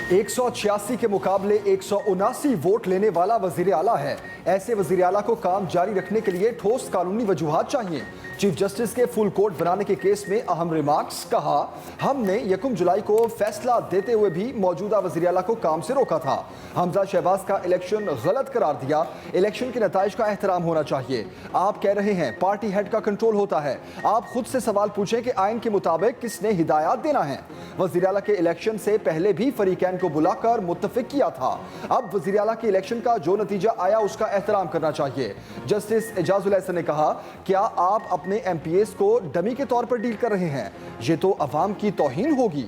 186 के मुकाबले 179 वोट लेने वाला वजीर आला है। ऐसे वजीर आला को काम जारी रखने के लिए ठोस कानूनी वजूहात चाहिए। चीफ जस्टिस के फुल कोर्ट बनाने के केस में अहम रिमार्क्स। कहा, हमने 1 जुलाई को फैसला देते हुए भी मौजूदा वजीर आला को काम से रोका था। हमजा शहबाज का इलेक्शन गलत करार दिया। इलेक्शन के नताइज का एहतराम होना चाहिए। आप कह रहे हैं पार्टी हेड का कंट्रोल होता है। आप खुद से सवाल पूछें कि आइन के मुताबिक किसने हिदायत देना है। वजीर आला के इलेक्शन से पहले भी फरीकैन को बुलाकर मुत्तफिक किया था। अब वजीर आला के इलेक्शन का जो नतीजा आया उसका एहतराम करना चाहिए। जस्टिस एजाजुल एहसन ने कहा, क्या आप अपने एमपीएस को डमी के तौर पर डील कर रहे हैं? ये तो अवाम की तौहीन होगी।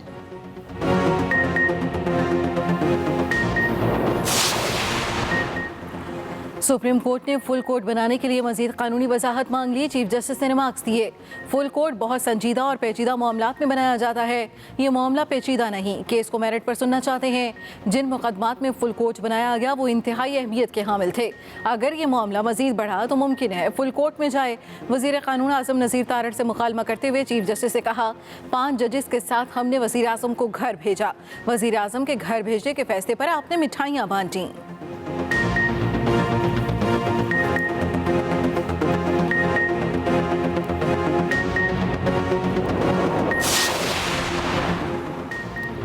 सुप्रीम कोर्ट ने फुल कोर्ट बनाने के लिए मजीद कानूनी वजाहत मांग ली। चीफ जस्टिस ने रिमार्क्स दिए, फुल कोर्ट बहुत संजीदा और पेचीदा मामलात में बनाया जाता है। ये मामला पेचीदा नहीं, केस को मेरिट पर सुनना चाहते हैं। जिन मुकदमात में फुल कोर्ट बनाया गया वो इंतहाई अहमियत के हामिल थे। अगर ये मामला मजीद बढ़ा तो मुमकिन है फुल कोर्ट में जाए। वजीर कानून आजम नज़ीर तारड़ से मुकालमा करते हुए चीफ जस्टिस ने कहा, 5 जजेस के साथ हमने वजीर आजम को घर भेजा। वजीर आजम के घर भेजने के फैसले पर आपने मिठाइयाँ बांटी।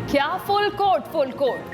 क्या फुल कोर्ट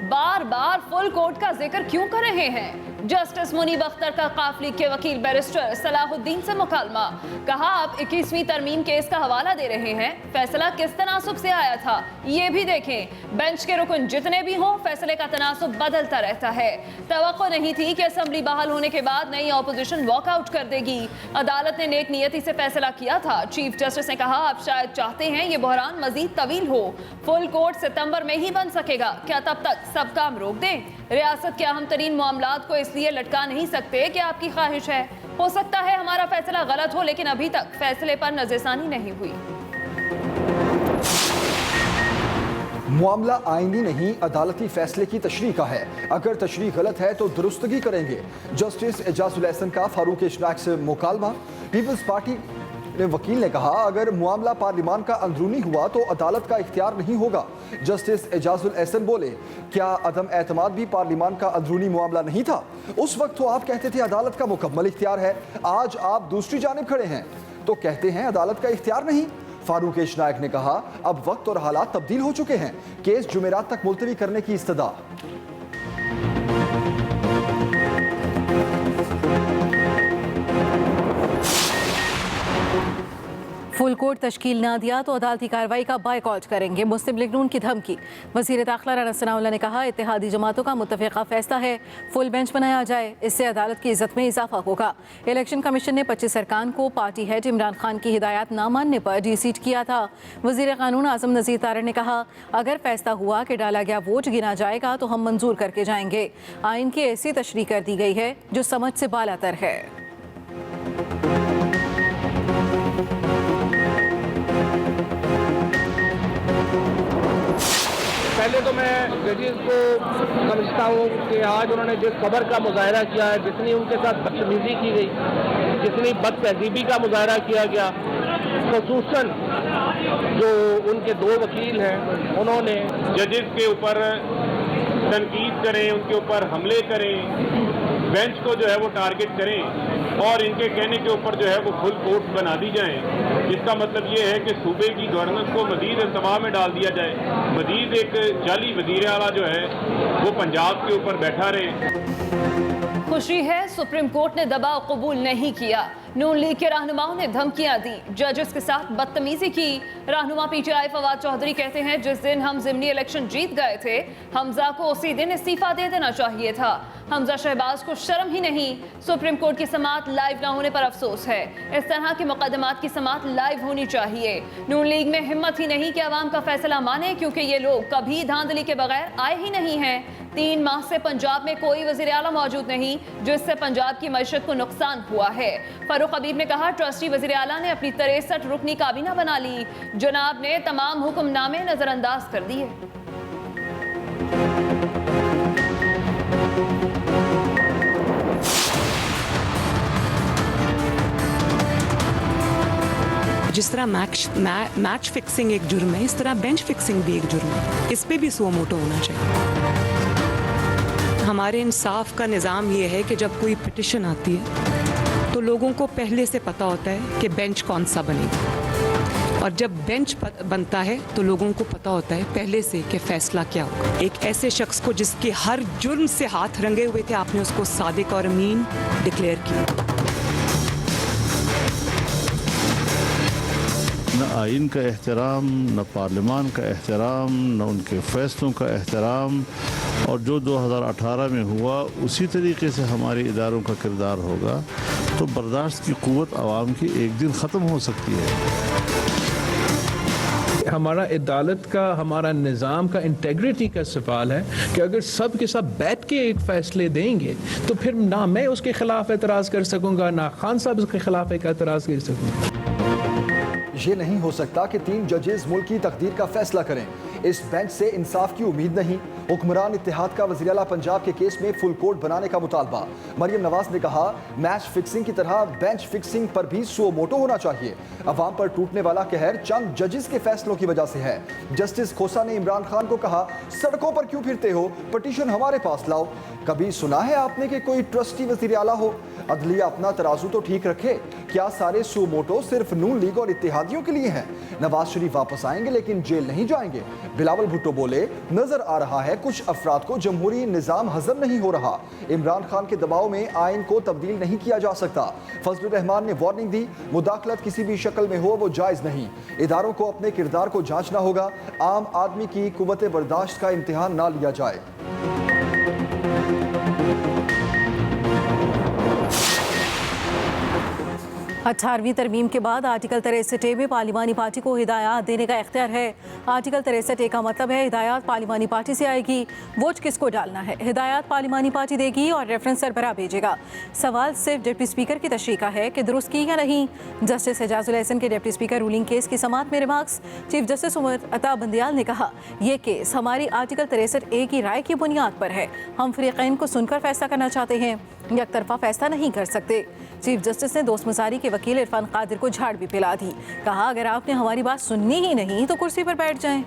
बार बार फुल कोर्ट का जिक्र क्यों कर रहे हैं? जस्टिस मुनीब अख्तर का काफली के वकील बैरिस्टर सलाहुद्दीन से मुकालमा। कहा, आप 21वीं तरमीम केस का हवाला दे रहे हैं। फैसला किस तनासुब से आया था ये भी देखें। बेंच के रुकन जितने भी हों, फैसले का तनासुब बदलता रहता है। तवक्को नहीं थी कि असेंबली बहाल होने के बाद नई ऑपोजिशन वॉकआउट कर देगी। अदालत ने नेक नियति से फैसला किया था। चीफ जस्टिस ने कहा, आप शायद चाहते हैं ये बहरान मजीद तवील हो। फुल कोर्ट सितंबर में ही बन सकेगा। क्या तब तक सब काम रोक दें? रियासत के अहम तरीन मामलात को इसलिए लटका नहीं सकते कि आपकी ख्वाहिश है। हो सकता है हमारा फैसला गलत हो, लेकिन अभी तक फैसले पर नजरसानी नहीं हुई। मामला आईनी नहीं, अदालती फैसले की तशरीह का है। अगर तशरीह गलत है तो दुरुस्तगी करेंगे। जस्टिस एजाजुल एहसन का फारूक इशनाक से मुकालमा। पीपल्स पार्टी वकील ने कहा, अगर मामला पार्लिमान का अंदरूनी हुआ तो अदालत का इख्तियार नहीं होगा। जस्टिस एजाजुल एहसन बोले, क्या अदम एतमाद भी पार्लिमान का अंदरूनी मामला नहीं था? उस वक्त तो आप कहते थे अदालत का मुकम्मल इख्तियार है। आज आप दूसरी जानिब खड़े हैं तो कहते हैं अदालत का इख्तियार नहीं। फारूक इशनाक ने कहा, अब वक्त और हालात तब्दील हो चुके हैं। केस जुमेरात तक मुलतवी करने की इस्तदा। फुल कोर्ट तश्कील ना दिया तो अदालती कार्रवाई का बायकॉट करेंगे। मुस्लिम लीग नून की धमकी। वज़ीर दाखिला राना सनाउल्लाह ने कहा, इत्तेहादी जमातों का मुत्तफ़िक़ा फैसला है फुल बेंच बनाया जाए, इससे अदालत की इज़्ज़त में इजाफा होगा। इलेक्शन कमीशन ने 25 अरकान को पार्टी हेड इमरान खान की हिदायत ना मानने पर डीसीट किया था। वज़ीर कानून आज़म नज़ीर तारड़ ने कहा, अगर फैसला हुआ कि डाला गया वोट गिना जाएगा तो हम मंजूर करके जाएंगे। आइन की ऐसी तशरीह कर दी गई है जो समझ से बालातर है। पहले तो मैं जजेस को समझता हूँ कि आज उन्होंने जिस खबर का मुजाहरा किया है, जितनी उनके साथ बदतमीजी की गई, जितनी बदतहजीबी का मुजाहरा किया गया, खुसूसन जो उनके 2 वकील हैं उन्होंने जजेस के ऊपर तनकीद करें, उनके ऊपर हमले करें, बेंच को जो है वो टारगेट करें और इनके कहने के ऊपर जो है वो फुल कोर्ट बना दी जाएं। इसका मतलब ये है कि सूबे की गवर्नेंस को मजीद इल्तवा में डाल दिया जाए। मजीद एक जाली वजीर आला जो है वो पंजाब के ऊपर बैठा रहे। खुशी है सुप्रीम कोर्ट ने दबाव कबूल नहीं किया। नून लीग के रहनुमाओं ने धमकियां दी, जजेस के साथ बदतमीजी की। रहनुमा पीटीआई फवाद चौधरी कहते हैं, जिस दिन हम ज़िमनी इलेक्शन जीत गए थे, हमजा को उसी दिन इस्तीफा दे देना चाहिए था। हमजा शहबाज को शर्म ही नहीं। सुप्रीम कोर्ट की समाअत लाइव ना होने पर अफसोस है। इस तरह के मुकदमात की समाअत लाइव होनी चाहिए। नून लीग में हिम्मत ही नहीं कि अवाम का फैसला माने, क्योंकि ये लोग कभी धांधली के बगैर आए ही नहीं हैं। 3 माह से पंजाब में कोई वज़ीर आला मौजूद नहीं, जिससे पंजाब की मईशत को नुकसान हुआ है। फारूक हबीब ने कहा, ट्रस्टी वज़ीर आला ने अपनी 63 रुकनी काबीना बना ली। जनाब ने तमाम हुक्मनामे नजरअंदाज कर दिए। जिस तरह मैच फिक्सिंग एक जुर्म है, इस तरह बेंच फिक्सिंग भी एक जुर्म है। इस पे भी सुओ मोटो होना चाहिए। हमारे इंसाफ का निज़ाम ये है कि जब कोई पिटिशन आती है तो लोगों को पहले से पता होता है कि बेंच कौन सा बनेगा, और जब बेंच बनता है तो लोगों को पता होता है पहले से कि फैसला क्या होगा। एक ऐसे शख्स को जिसके हर जुर्म से हाथ रंगे हुए थे, आपने उसको सादिक और अमीन डिक्लेयर किया। न आइन का एहतराम, न पार्लियामान का एहतराम, न उनके फैसलों का एहतराम, और जो 2018 में हुआ उसी तरीके से हमारे इदारों का किरदार होगा तो बर्दाश्त की क़ुव्वत आवाम की एक दिन ख़त्म हो सकती है। हमारा अदालत का, हमारा निज़ाम का इंटेग्रिटी का सवाल है कि अगर सब के सब बैठ के एक फ़ैसले देंगे तो फिर ना मैं उसके ख़िलाफ़ एतराज़ कर सकूँगा, ना खान साहब उसके ख़िलाफ़ एक एतराज़ कर सकूँगा। ये नहीं हो सकता कि 3 जजेस मुल्क की तकदीर का फैसला करें। इस बेंच से इंसाफ की उम्मीद नहीं। हुक्मरान इत्तेहाद का वज़ीर आला पंजाब के केस में फुल कोर्ट बनाने का मुतालबा। मरियम नवाज ने कहा, मैच फिक्सिंग की तरह बेंच फिक्सिंग पर भी सो मोटो होना चाहिए। अवाम पर टूटने वाला कहर चंद जजेस के फैसलों की वजह से है। जस्टिस खोसा ने इमरान खान को कहा, सड़कों पर क्यों फिरते हो, पटिशन हमारे पास लाओ। कभी सुना है आपने कि कोई ट्रस्टी वज़ीर आला हो? अदलिया अपना तराजू तो ठीक रखे। क्या सारे सो मोटो सिर्फ नून लीग और इत्तेहादियों के लिए हैं? नवाज शरीफ वापस आएंगे लेकिन जेल नहीं जाएंगे। बिलावल भुट्टो बोले, नजर आ रहा है कुछ अफराद को जमहूरी निज़ाम हजम नहीं हो रहा। इमरान खान के दबाव में आइन को तब्दील नहीं किया जा सकता। फजलुर रहमान ने वार्निंग दी, मुदाखलत किसी भी शक्ल में हो वो जायज़ नहीं। इदारों को अपने किरदार को जांचना होगा। आम आदमी की कुव्वत बर्दाश्त का इम्तिहान ना लिया जाए। 18वीं तरमीम के बाद आर्टिकल 63 में पार्लिमानी पार्टी को हिदायत देने का इख्तियार है। आर्टिकल 63 का मतलब है हिदायत पार्लिमानी पार्टी से आएगी, वोट किसको डालना है हिदायत पार्लिमानी पार्टी देगी और रेफरेंस सरबराह भेजेगा। सवाल सिर्फ डिप्टी स्पीकर की तशरीह का है कि दुरुस्त की या नहीं। जस्टिस एजाजुल एहसन के डिप्टी स्पीकर रूलिंग केस की समाअत में remarks. Chief justice Umar Ata Bandial ने कहा, यह केस हमारी आर्टिकल 63A की राय की बुनियाद पर है। हम फरीकैन को सुनकर फैसला करना चाहते हैं, एक तरफा फैसला नहीं कर सकते। चीफ जस्टिस ने दोस्त मुजारी के वकील इरफान कादिर को झाड़ भी पिला दी। कहा, अगर आपने हमारी बात सुननी ही नहीं तो कुर्सी पर बैठ जाएं।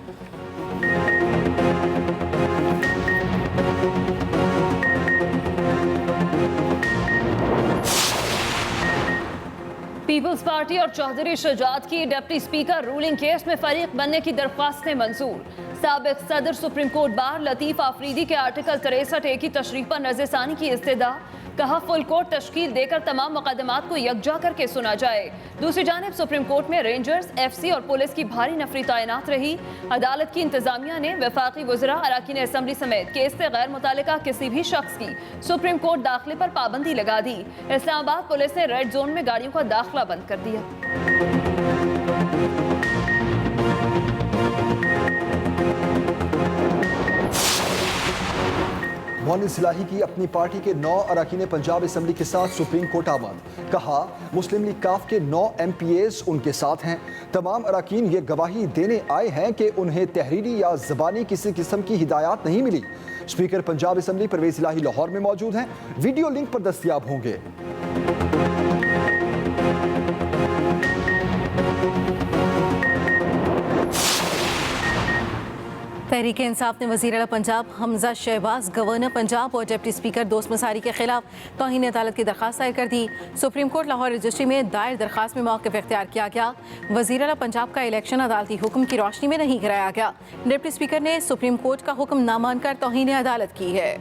पीपल्स पार्टी और चौधरी शुजात की डिप्टी स्पीकर रूलिंग केस में फरीक बनने की दरख्वास्तें मंजूर। साबिक सदर supreme court bar Latif Afridi के आर्टिकल 63A की तशरीह पर नज़रसानी की इस्तदा। कहा, फुल कोर्ट तश्कील देकर तमाम मुकदमात को यकजा करके सुना जाए। दूसरी जानिब सुप्रीम कोर्ट में रेंजर्स, FC और पुलिस की भारी नफरी तैनात रही। अदालत की इंतजामिया ने वफाकी वज़रा, अराकीन असम्बली समेत केस से गैर मुतालिका किसी भी शख्स की सुप्रीम कोर्ट दाखिले पर पाबंदी लगा दी। इस्लामाबाद पुलिस ने रेड जोन में गाड़ियों का दाखिला बंद कर दिया। मोहन सिलाही की अपनी पार्टी के 9 अरकान पंजाब असम्बली के साथ सुप्रीम कोर्ट आमद। कहा, मुस्लिम लीग काफ के 9 MPAs उनके साथ हैं। तमाम अरकान ये गवाही देने आए हैं कि उन्हें तहरीरी या ज़बानी किसी किस्म की हिदायत नहीं मिली। स्पीकर पंजाब असम्बली परवेज़ इलाही लाहौर में मौजूद हैं, वीडियो लिंक पर दस्तयाब होंगे। तहरीक इंसाफ ने वज़ीर आला पंजाब हमजा शहबाज, गवर्नर पंजाब और डिप्टी स्पीकर दोस्त मुसारी के खिलाफ तौहीन अदालत की दरख्वास्त दायर कर दी। सुप्रीम कोर्ट लाहौर रजिस्ट्री में दायर दरख्वास्त में मौक़िफ़ इख्तियार किया गया। वज़ीर आला पंजाब का इलेक्शन अदालती हुक्म की रोशनी में नहीं कराया गया। डिप्टी स्पीकर ने सुप्रीम कोर्ट का हुक्म ना मानकर तौहीन अदालत की है।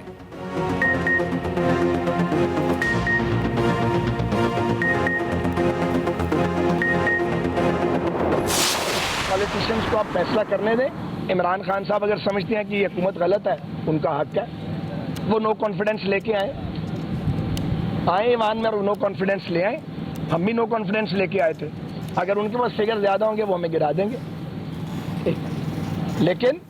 पॉलिटिशियंस को आप फैसला करने दें। इमरान खान साहब अगर समझते हैं कि ये हुकूमत गलत है, उनका हक है, वो नो कॉन्फिडेंस लेके आए ईमान में, और नो कॉन्फिडेंस ले आए। हम भी नो कॉन्फिडेंस लेके आए थे। अगर उनके पास फिगर ज़्यादा होंगे वो हमें गिरा देंगे, लेकिन